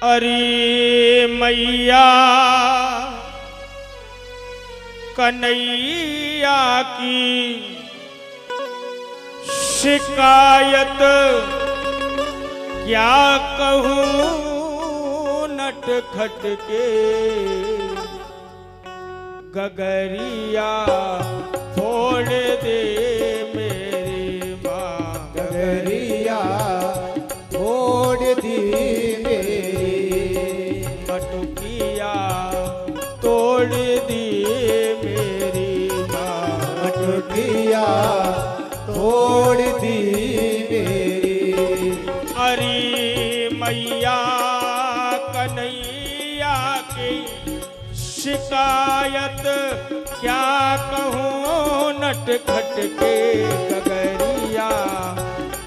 अरे मैया कन्हैया की शिकायत क्या कहूँ नट खट के गगरिया फोड़ दे मेरी माँ गगरिया फोड़ दी मेरी मटुकिया तोड़ दी मेरी माँ मटुकिया तोड़ दी मेरी। अरे मैया कन्हैया की शिकायत क्या कहूँ नट खट के गगरिया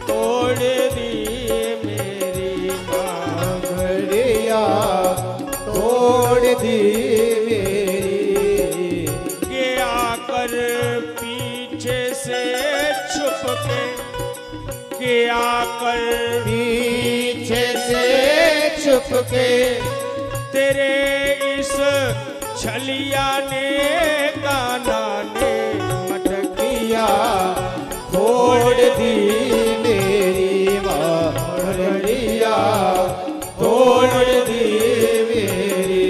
तोड़ दी मेरी माँ गगरिया तोड़ दी मेरी। के आकर पीछे से छुप के आकर पीछे से छुप के तेरे इस छलिया ने गाना ने मटकिया तोड़ दी मेरी माँ गगरिया तोड़ दी मेरी।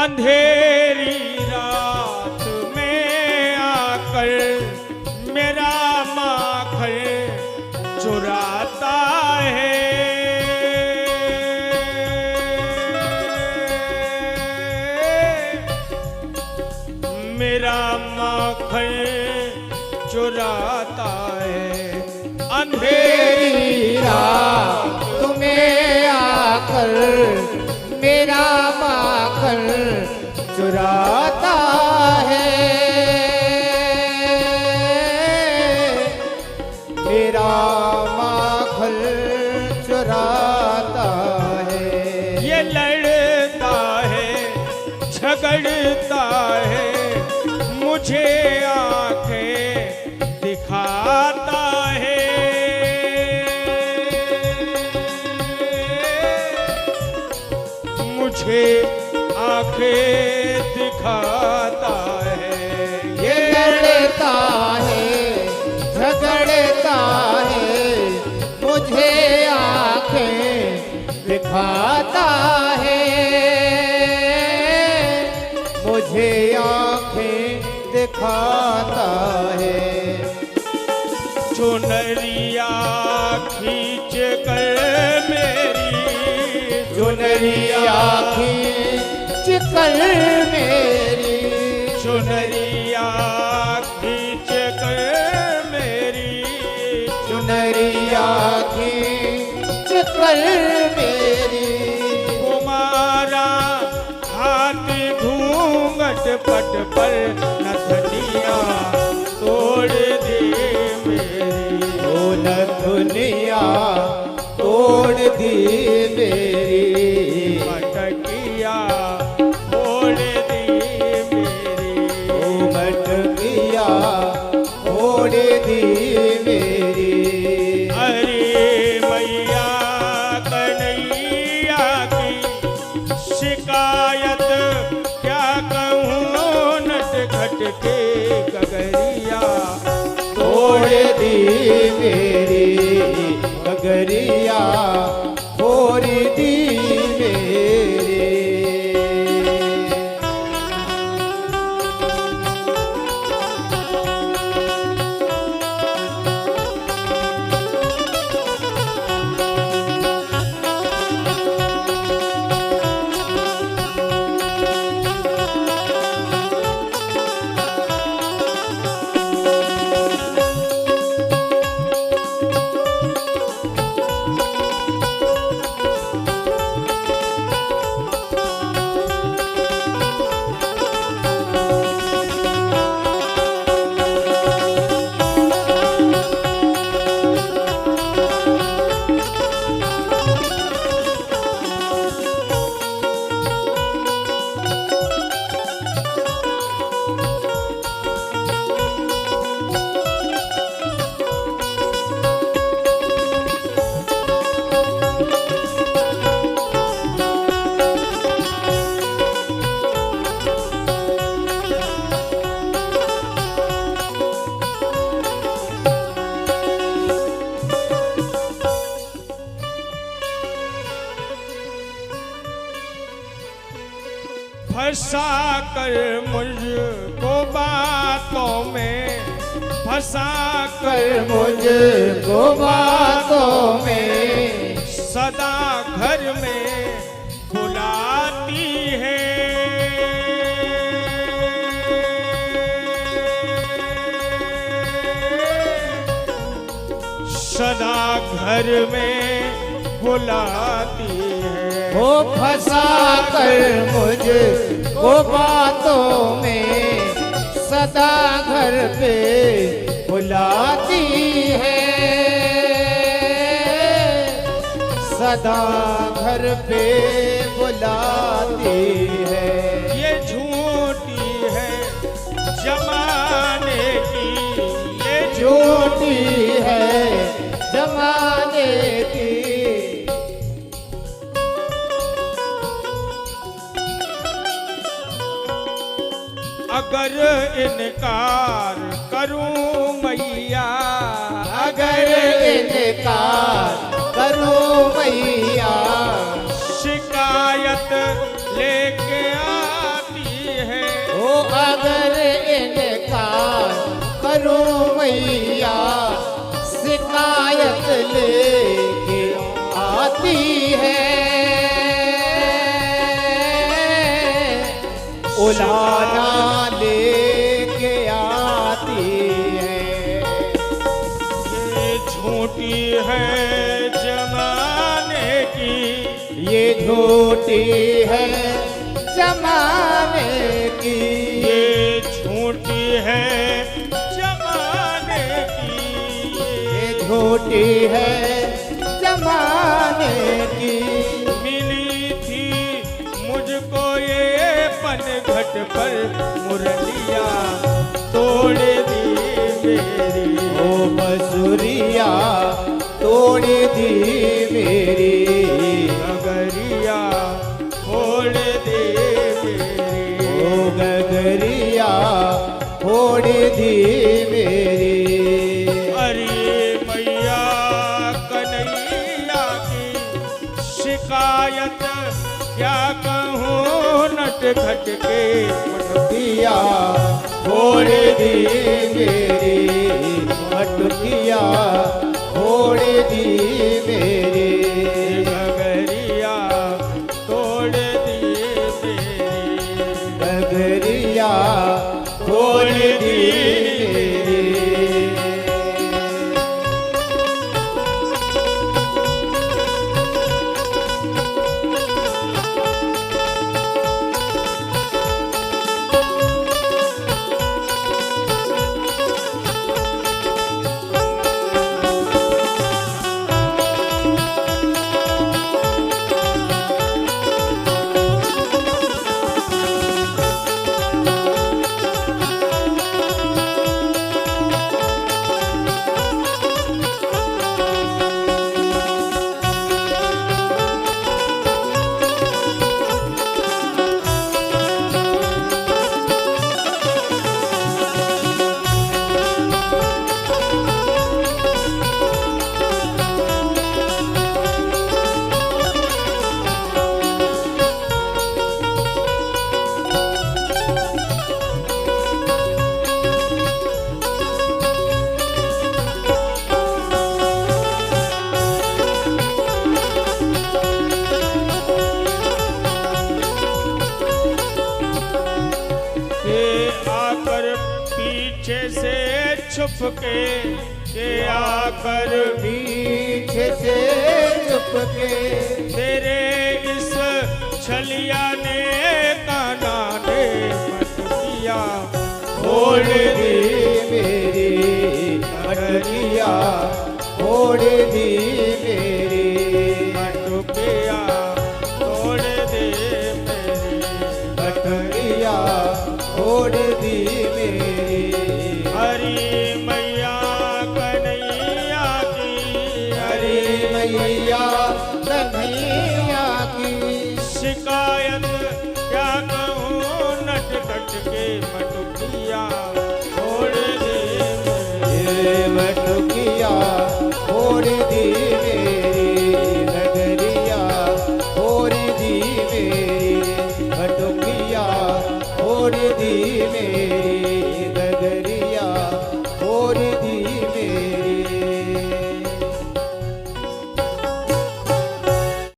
अंधेरी रात में आकर मेरा माखन चुराता है। मेरा माखन चुराता है। अंधेरी रात तुम्हें आकर मेरा माखन चुराता है। मेरा माखन चुराता है। ये लड़ता है झगड़ता है मुझे आंखें दिखाता है। मुझे आंखें दिखाता है। ये लड़ता है झगड़ता है मुझे आंखें दिखाता है। मुझे आंखें दिखाता है। चुनरिया खींच कर मेरी चुनरिया खींच कर मेरी चुनरिया खींच कर मेरी चुनरिया खींच कर मेरी। कुमारा हाथ घूंघट पट पर नथनिया तोड़ दे मेरी ओ नथुनिया तोड़ दी मेरी। मटकिया तोड़ दी मेरी ओ मटकिया तोड़ दी मेरी। अरे मैया कन्हैया की शिकायत क्या कहूँ नट खट के गगरिया तोड़ दी मेरी गगरिया तोड़ दी मेरी। फंसा कर मुझको बातों में, फंसा कर मुझको बातों में, सदा घर में बुलाती है। सदा घर में बुलाती है। वो फंसा कर मुझको बातों में, सदा घर पे बुलाती है। सदा घर पे बुलाती है। ये झूठी है जमाने की, ये झूठी है जमाने की। अगर इनकार करूं मैया, अगर इनकार करूं मैया, शिकायत लेके आती है। ओ अगर इनकार करूं मैया, शिकायत लेके आती है। उलाना लेके आती है। ये झूठी है जमाने की, ये झूठी है जमाने की। ये झूठी है जमाने की, ये झूठी है जमाने की। मिली थी मुझको ये पनघट पर मुरलिया, तोड़ दी मेरी। ओ बसुरिया तोड़ दी मेरी। गगरिया फोड़ दे मेरी। ओ गगरिया फोड़ दी मेरी। अरे मैया कन्हैया की शिकायत क्या कहूँ, नट खट के मटकिया फोड़ दी मेरी। मटकिया फोड़ दी मेरी। गगरिया तोड़ दी मेरी। गगरिया फोड़ दी मेरी। छुप के आकर पीछे से छुप के तेरे इस छलिया ने काना ने मत किया छोड़ दी मेरी मटकिया, छोड़ दी मेरी मटकिया तोड़ दे मेरी मटकिया, छोड़ दी मेरी। हरी मैया कन्हैया की हरी मैया कन्हैया की शिकायत क्या कहूँ नटखट के मटकिया छोड़ दे ये मटकिया छोड़ दी मेरी नगरिया, छोड़ दी मेरी मटकिया दी मेरी